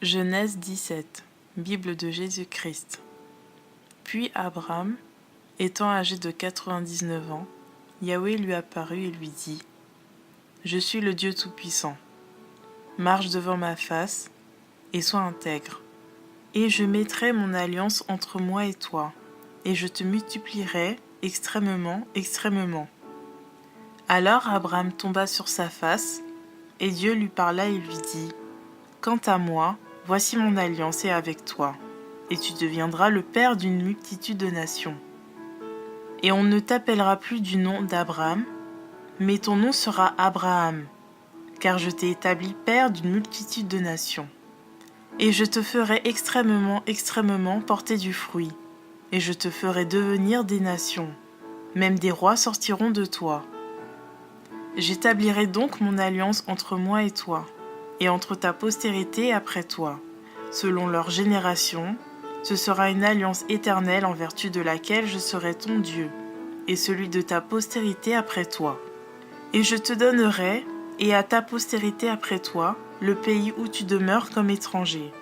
Genèse 17, Bible de Jésus-Christ. Puis Abraham, étant âgé de 99 ans, Yahweh lui apparut et lui dit : Je suis le Dieu Tout-Puissant. Marche devant ma face et sois intègre. Et je mettrai mon alliance entre moi et toi, et je te multiplierai extrêmement, extrêmement. Alors Abraham tomba sur sa face, et Dieu lui parla et lui dit : Quant à moi, voici mon alliance est avec toi, et tu deviendras le père d'une multitude de nations. Et on ne t'appellera plus du nom d'Abraham, mais ton nom sera Abraham, car je t'ai établi père d'une multitude de nations. Et je te ferai extrêmement, extrêmement porter du fruit, et je te ferai devenir des nations, même des rois sortiront de toi. J'établirai donc mon alliance entre moi et toi, et entre ta postérité après toi, selon leur génération. Ce sera une alliance éternelle en vertu de laquelle je serai ton Dieu, et celui de ta postérité après toi. Et je te donnerai, et à ta postérité après toi, le pays où tu demeures comme étranger,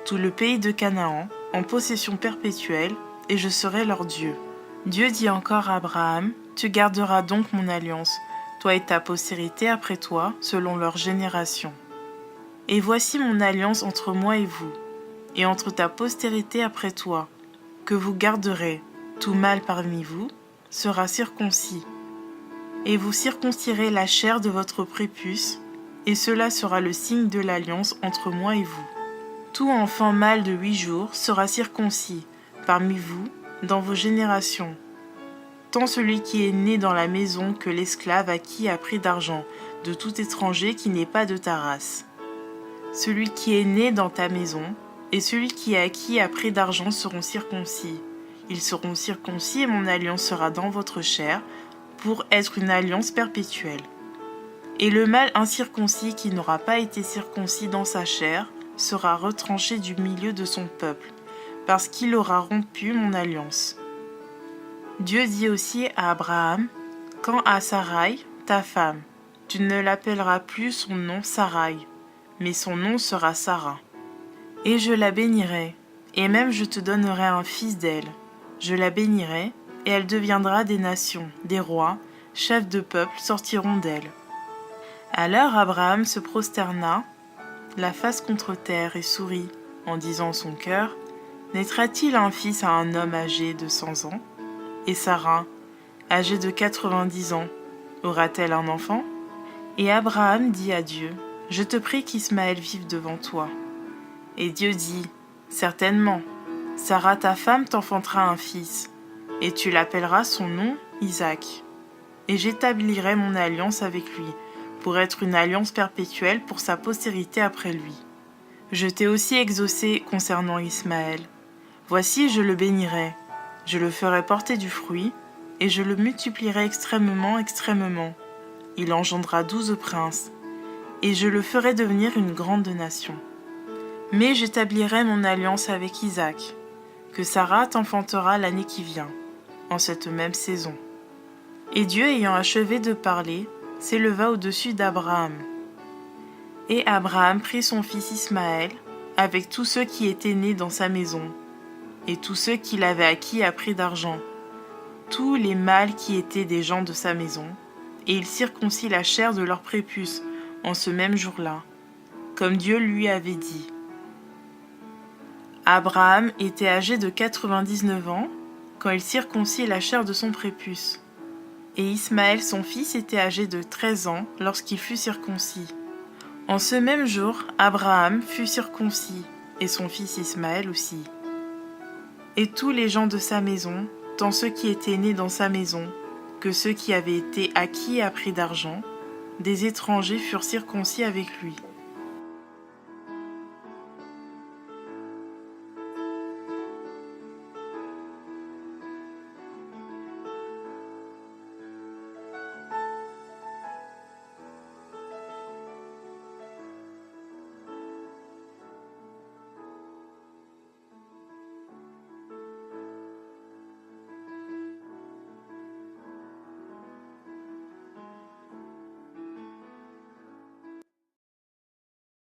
tout le pays de Canaan, en possession perpétuelle, et je serai leur Dieu. Dieu dit encore à Abraham : Tu garderas donc mon alliance, toi et ta postérité après toi, selon leur génération. Et voici mon alliance entre moi et vous, et entre ta postérité après toi, que vous garderez. Tout mâle parmi vous sera circoncis. Et vous circoncirez la chair de votre prépuce, et cela sera le signe de l'alliance entre moi et vous. Tout enfant mâle de 8 jours sera circoncis parmi vous dans vos générations, tant celui qui est né dans la maison que l'esclave à qui a pris d'argent, de tout étranger qui n'est pas de ta race. Celui qui est né dans ta maison et celui qui est acquis à prix d'argent seront circoncis. Ils seront circoncis et mon alliance sera dans votre chair pour être une alliance perpétuelle. Et le mâle incirconcis qui n'aura pas été circoncis dans sa chair sera retranché du milieu de son peuple, parce qu'il aura rompu mon alliance. Dieu dit aussi à Abraham : Quant à Sarai, ta femme, tu ne l'appelleras plus son nom Sarai, mais son nom sera Sarah. Et je la bénirai, et même je te donnerai un fils d'elle. Je la bénirai, et elle deviendra des nations, des rois, chefs de peuple sortiront d'elle. Alors Abraham se prosterna, la face contre terre, et sourit, en disant en son cœur : Naîtra-t-il un fils à un homme âgé de 100 ans ? Et Sarah, âgée de 90 ans, aura-t-elle un enfant ? Et Abraham dit à Dieu : Je te prie qu'Ismaël vive devant toi. Et Dieu dit : Certainement, Sarah ta femme t'enfantera un fils, et tu l'appelleras son nom Isaac. Et j'établirai mon alliance avec lui, pour être une alliance perpétuelle pour sa postérité après lui. Je t'ai aussi exaucé concernant Ismaël. Voici, je le bénirai, je le ferai porter du fruit, et je le multiplierai extrêmement, extrêmement. Il engendra 12 princes, et je le ferai devenir une grande nation. Mais j'établirai mon alliance avec Isaac, que Sarah t'enfantera l'année qui vient, en cette même saison. Et Dieu, ayant achevé de parler, s'éleva au-dessus d'Abraham. Et Abraham prit son fils Ismaël, avec tous ceux qui étaient nés dans sa maison, et tous ceux qu'il avait acquis à prix d'argent, tous les mâles qui étaient des gens de sa maison, et il circoncit la chair de leur prépuce en ce même jour-là, comme Dieu lui avait dit. Abraham était âgé de 99 ans quand il circoncit la chair de son prépuce, et Ismaël son fils était âgé de 13 ans lorsqu'il fut circoncis. En ce même jour, Abraham fut circoncis, et son fils Ismaël aussi. Et tous les gens de sa maison, tant ceux qui étaient nés dans sa maison, que ceux qui avaient été acquis à prix d'argent, des étrangers furent circoncis avec lui.